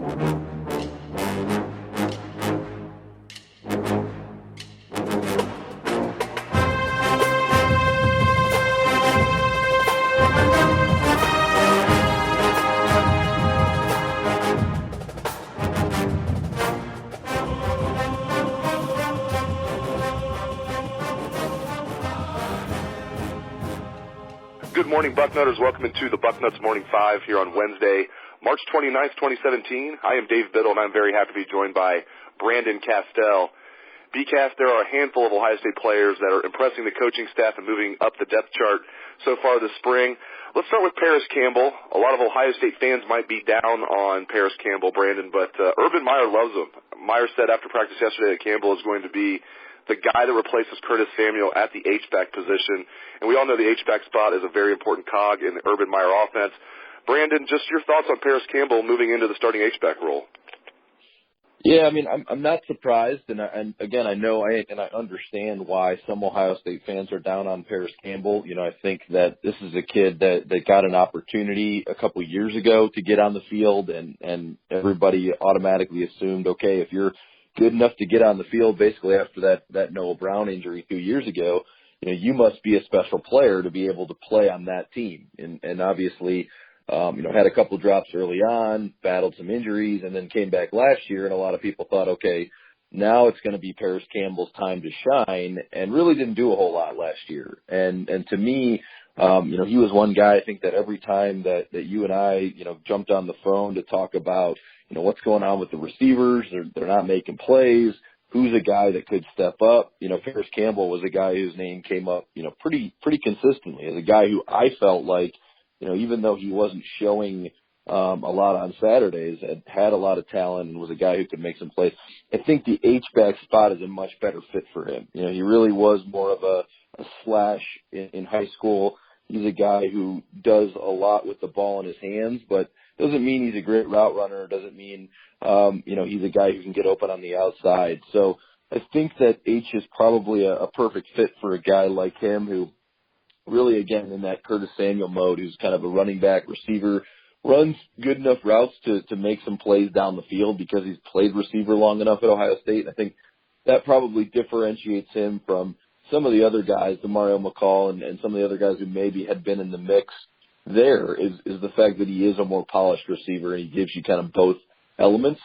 Good morning, Bucknutters. Welcome into the Bucknuts Morning 5 here on Wednesday, March 29th, 2017. I am Dave Biddle, and I'm very happy to be joined by Brandon Castel. BCast, there are a handful of Ohio State players that are impressing the coaching staff and moving up the depth chart so far this spring. Let's start with Parris Campbell. A lot of Ohio State fans might be down on Parris Campbell, Brandon, but Urban Meyer loves him. Meyer said after practice yesterday that Campbell is going to be the guy that replaces Curtis Samuel at the H-back position. And we all know the H-back spot is a very important cog in the Urban Meyer offense. Brandon, just your thoughts on Parris Campbell moving into the starting H-back role. Yeah, I mean, I'm not surprised, and again, I know and I understand why some Ohio State fans are down on Parris Campbell. You know, I think that this is a kid that got an opportunity a couple years ago to get on the field, and everybody automatically assumed, okay, if you're good enough to get on the field basically after that Noah Brown injury 2 years ago, you know, you must be a special player to be able to play on that team. And obviously, had a couple drops early on, battled some injuries, and then came back last year, and a lot of people thought, okay, now it's going to be Parris Campbell's time to shine, and really didn't do a whole lot last year. And to me, he was one guy, I think, that every time that you and I, jumped on the phone to talk about, what's going on with the receivers, they're not making plays, who's a guy that could step up. Parris Campbell was a guy whose name came up, pretty consistently as a guy who I felt like, even though he wasn't showing a lot on Saturdays, had a lot of talent and was a guy who could make some plays. I think the H-back spot is a much better fit for him. He really was more of a slash in high school. He's a guy who does a lot with the ball in his hands, but doesn't mean he's a great route runner. Doesn't mean, he's a guy who can get open on the outside. So I think that H is probably a perfect fit for a guy like him who really, again, in that Curtis Samuel mode, who's kind of a running back receiver, runs good enough routes to make some plays down the field because he's played receiver long enough at Ohio State. I think that probably differentiates him from some of the other guys, DeMario McCall and some of the other guys who maybe had been in the mix. There is the fact that he is a more polished receiver and he gives you kind of both elements.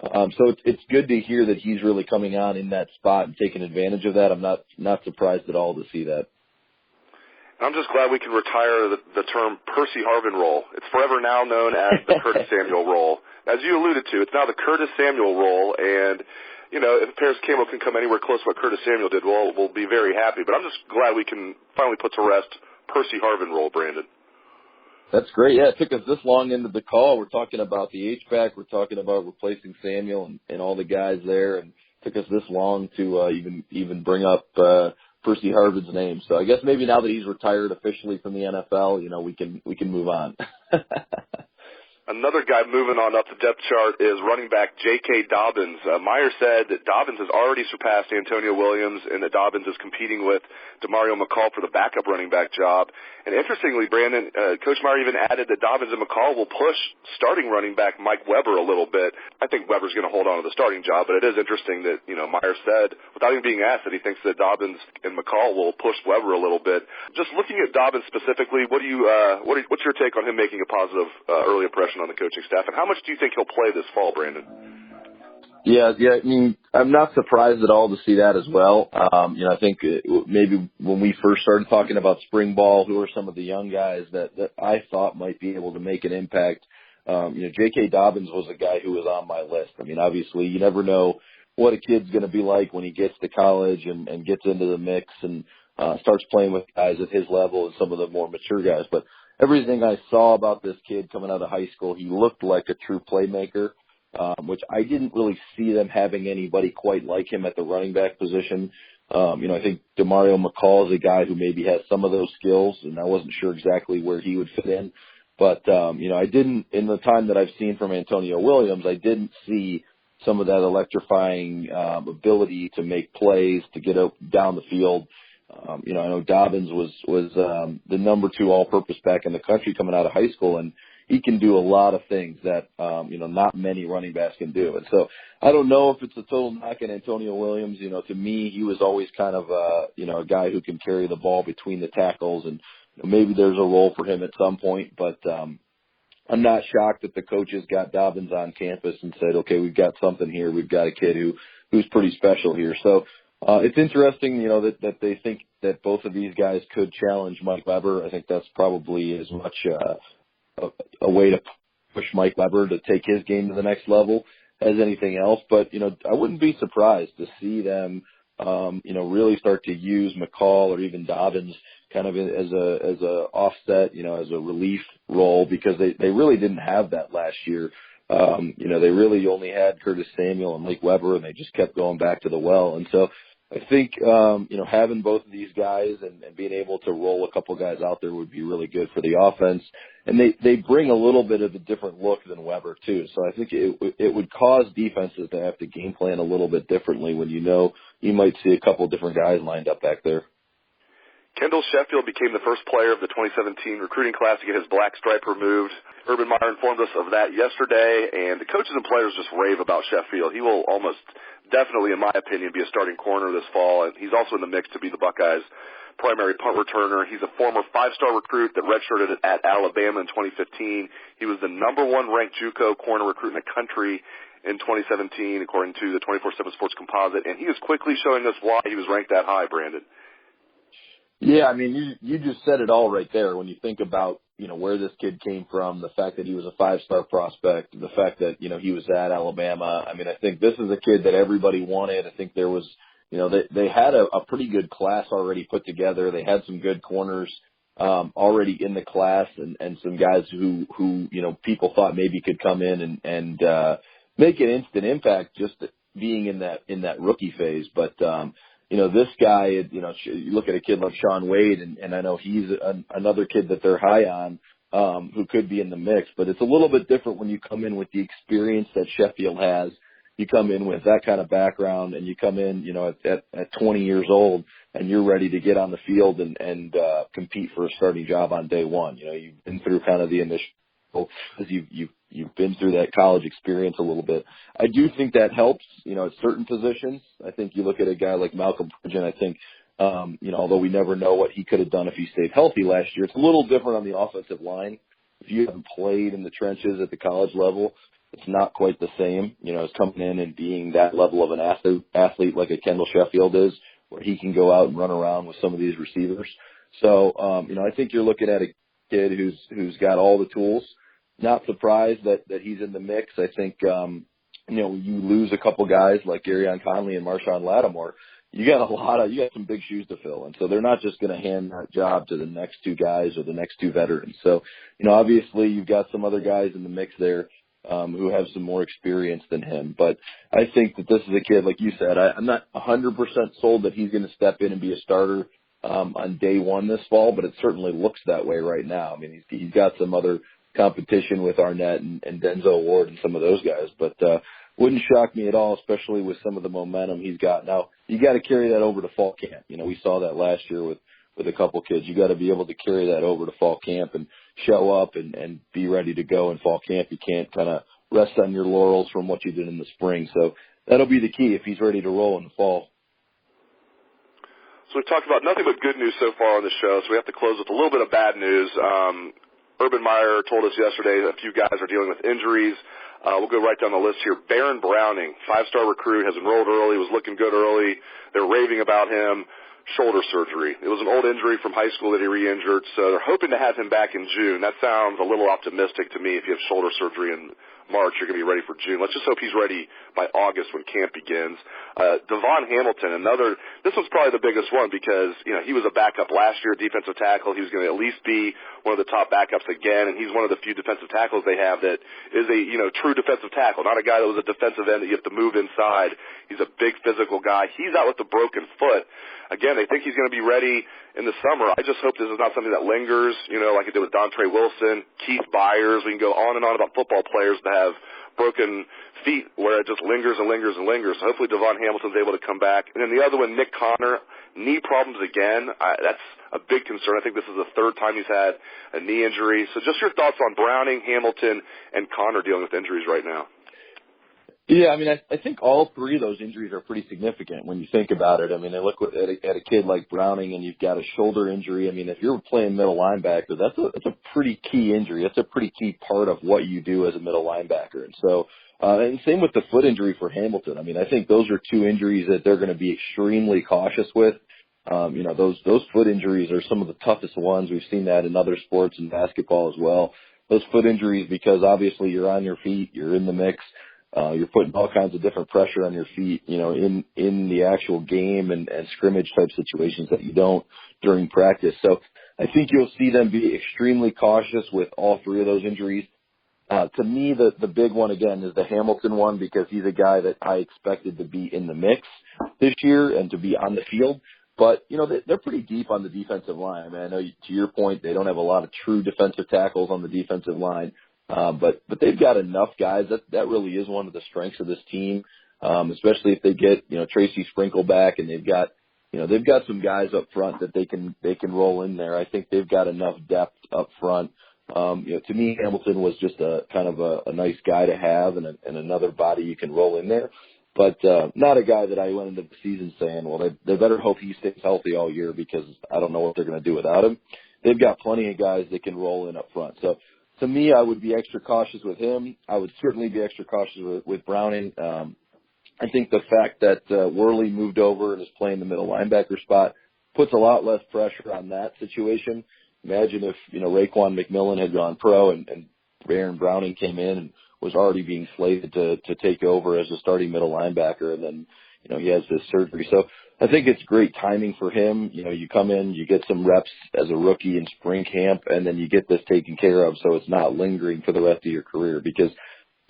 So it's good to hear that he's really coming on in that spot and taking advantage of that. I'm not surprised at all to see that. I'm just glad we can retire the term Percy Harvin role. It's forever now known as the Curtis Samuel role. As you alluded to, it's now the Curtis Samuel role, and if Parris Campbell can come anywhere close to what Curtis Samuel did, we'll be very happy. But I'm just glad we can finally put to rest Percy Harvin role, Brandon. That's great. Yeah, it took us this long into the call. We're talking about the H-back. We're talking about replacing Samuel and all the guys there, and it took us this long to even bring up Percy Harvin's name. So I guess maybe now that he's retired officially from the NFL, we can move on. Another guy moving on up the depth chart is running back J.K. Dobbins. Meyer said that Dobbins has already surpassed Antonio Williams and that Dobbins is competing with DeMario McCall for the backup running back job. And interestingly, Brandon, Coach Meyer even added that Dobbins and McCall will push starting running back Mike Weber a little bit. I think Weber's going to hold on to the starting job, but it is interesting that, Meyer said, without even being asked, that he thinks that Dobbins and McCall will push Weber a little bit. Just looking at Dobbins specifically, what's your take on him making a positive early impression on the coaching staff, and how much do you think he'll play this fall, Brandon? Yeah. I mean, I'm not surprised at all to see that as well. I think maybe when we first started talking about spring ball, who are some of the young guys that I thought might be able to make an impact? J.K. Dobbins was a guy who was on my list. I mean, obviously, you never know what a kid's going to be like when he gets to college and gets into the mix and starts playing with guys at his level and some of the more mature guys. But everything I saw about this kid coming out of high school, he looked like a true playmaker, which I didn't really see them having anybody quite like him at the running back position. I think DeMario McCall is a guy who maybe has some of those skills, and I wasn't sure exactly where he would fit in. But, I didn't, in the time that I've seen from Antonio Williams, I didn't see some of that electrifying ability to make plays, to get up down the field. I know Dobbins was the number 2 all-purpose back in the country coming out of high school, and he can do a lot of things that, not many running backs can do. And so I don't know if it's a total knock on Antonio Williams. To me, he was always kind of, a guy who can carry the ball between the tackles, and maybe there's a role for him at some point, but, I'm not shocked that the coaches got Dobbins on campus and said, okay, we've got something here. We've got a kid who's pretty special here. So, it's interesting, that they think that both of these guys could challenge Mike Weber. I think that's probably as much, a way to push Mike Weber to take his game to the next level as anything else. But, I wouldn't be surprised to see them, really start to use McCall or even Dobbins kind of as a offset, as a relief role, because they really didn't have that last year. They really only had Curtis Samuel and Mike Weber, and they just kept going back to the well. And so I think, having both of these guys and being able to roll a couple guys out there would be really good for the offense. And they bring a little bit of a different look than Weber too. So I think it would cause defenses to have to game plan a little bit differently when you might see a couple different guys lined up back there. Kendall Sheffield became the first player of the 2017 recruiting class to get his black stripe removed. Urban Meyer informed us of that yesterday, and the coaches and players just rave about Sheffield. He will almost definitely, in my opinion, be a starting corner this fall, and he's also in the mix to be the Buckeyes' primary punt returner. He's a former five-star recruit that redshirted at Alabama in 2015. He was the number one ranked JUCO corner recruit in the country in 2017, according to the 24/7 Sports Composite, and he is quickly showing us why he was ranked that high, Brandon. Yeah, I mean, you just said it all right there. When you think about, where this kid came from, the fact that he was a five-star prospect, the fact that, he was at Alabama. I mean, I think this is a kid that everybody wanted. I think there was, they had a pretty good class already put together. They had some good corners, already in the class, and some guys who, people thought maybe could come in and make an instant impact just being in that rookie phase. But, this guy, you look at a kid like Sean Wade, and I know he's another kid that they're high on, who could be in the mix, but it's a little bit different when you come in with the experience that Sheffield has. You come in with that kind of background, and you come in, at 20 years old, and you're ready to get on the field and compete for a starting job on day one. You've been through kind of the initial, as you've been through that college experience a little bit. I do think that helps, at certain positions. I think you look at a guy like Malcolm Pridgeon, I think, although we never know what he could have done if he stayed healthy last year, it's a little different on the offensive line. If you haven't played in the trenches at the college level, it's not quite the same, as coming in and being that level of an athlete like a Kendall Sheffield is, where he can go out and run around with some of these receivers. So, I think you're looking at a kid who's got all the tools. Not surprised that he's in the mix. I think, you lose a couple guys like Garyon Conley and Marshawn Lattimore, you got some big shoes to fill. And so they're not just going to hand that job to the next two guys or the next two veterans. So, obviously you've got some other guys in the mix there, who have some more experience than him. But I think that this is a kid, like you said, I'm not 100% sold that he's going to step in and be a starter, on day one this fall, but it certainly looks that way right now. I mean, he's got some other competition with Arnett and Denzel Ward and some of those guys, but wouldn't shock me at all, especially with some of the momentum he's got. Now, you got to carry that over to fall camp. We saw that last year with a couple kids. You got to be able to carry that over to fall camp and show up and be ready to go in fall camp. You can't kind of rest on your laurels from what you did in the spring. So that'll be the key if he's ready to roll in the fall. So we've talked about nothing but good news so far on the show, so we have to close with a little bit of bad news. Urban Meyer told us yesterday that a few guys are dealing with injuries. We'll go right down the list here. Baron Browning, five-star recruit, has enrolled early, was looking good early. They're raving about him. Shoulder surgery. It was an old injury from high school that he re-injured, so they're hoping to have him back in June. That sounds a little optimistic to me. If you have shoulder surgery in March, you're going to be ready for June. Let's just hope he's ready by August when camp begins. Devon Hamilton, this one's probably the biggest one because, he was a backup last year, defensive tackle. He was going to at least be one of the top backups again, and he's one of the few defensive tackles they have that is a, true defensive tackle, not a guy that was a defensive end that you have to move inside. He's a big physical guy. He's out with a broken foot. Again, they think he's going to be ready in the summer. I just hope this is not something that lingers, like it did with Dontre Wilson, Keith Byers. We can go on and on about football players that have broken feet where it just lingers and lingers and lingers. Hopefully Devon Hamilton's able to come back. And then the other one, Nick Connor, knee problems again. a big concern. I think this is the third time he's had a knee injury. So just your thoughts on Browning, Hamilton, and Connor dealing with injuries right now. Yeah, I mean, I think all three of those injuries are pretty significant when you think about it. I mean, I look at a kid like Browning, and you've got a shoulder injury. I mean, if you're playing middle linebacker, that's a pretty key injury. That's a pretty key part of what you do as a middle linebacker. And so, and same with the foot injury for Hamilton. I mean, I think those are two injuries that they're going to be extremely cautious with. You know, those foot injuries are some of the toughest ones. We've seen that in other sports and basketball as well. Those foot injuries, because obviously you're on your feet, you're in the mix. You're putting all kinds of different pressure on your feet, you know, in the actual game and scrimmage type situations that you don't during practice. So I think you'll see them be extremely cautious with all three of those injuries. To me, the big one again is the Hamilton one, because he's a guy that I expected to be in the mix this year and to be on the field. But, you know, they're pretty deep on the defensive line. I mean, I know to your point, they don't have a lot of true defensive tackles on the defensive line. But they've got enough guys. That really is one of the strengths of this team, especially if they get, you know, Tracy Sprinkle back, and they've got some guys up front that they can roll in there. I think they've got enough depth up front. You know, to me, Hamilton was just a kind of a nice guy to have and another body you can roll in there. But not a guy that I went into the season saying, well, they better hope he stays healthy all year, because I don't know what they're going to do without him. They've got plenty of guys that can roll in up front. So, to me, I would be extra cautious with him. I would certainly be extra cautious with Browning. I think the fact that Worley moved over and is playing the middle linebacker spot puts a lot less pressure on that situation. Imagine if, you know, Raekwon McMillan had gone pro and Aaron Browning came in and was already being slated to take over as a starting middle linebacker, and then, you know, he has this surgery. So I think it's great timing for him. You know, you come in, you get some reps as a rookie in spring camp, and then you get this taken care of so it's not lingering for the rest of your career. Because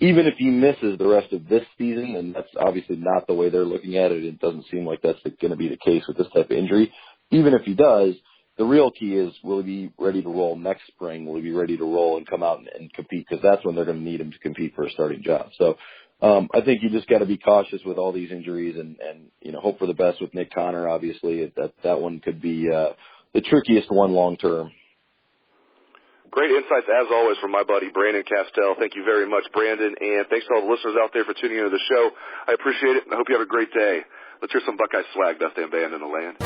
even if he misses the rest of this season, and that's obviously not the way they're looking at it, it doesn't seem like that's going to be the case with this type of injury. Even if he does, the real key is, will he be ready to roll next spring? Will he be ready to roll and come out and compete? Because that's when they're going to need him to compete for a starting job. So I think you just got to be cautious with all these injuries and, you know, hope for the best with Nick Connor. Obviously, that one could be the trickiest one long term. Great insights, as always, from my buddy Brandon Castel. Thank you very much, Brandon, and thanks to all the listeners out there for tuning into the show. I appreciate it, and I hope you have a great day. Let's hear some Buckeye swag, best damn band in the land.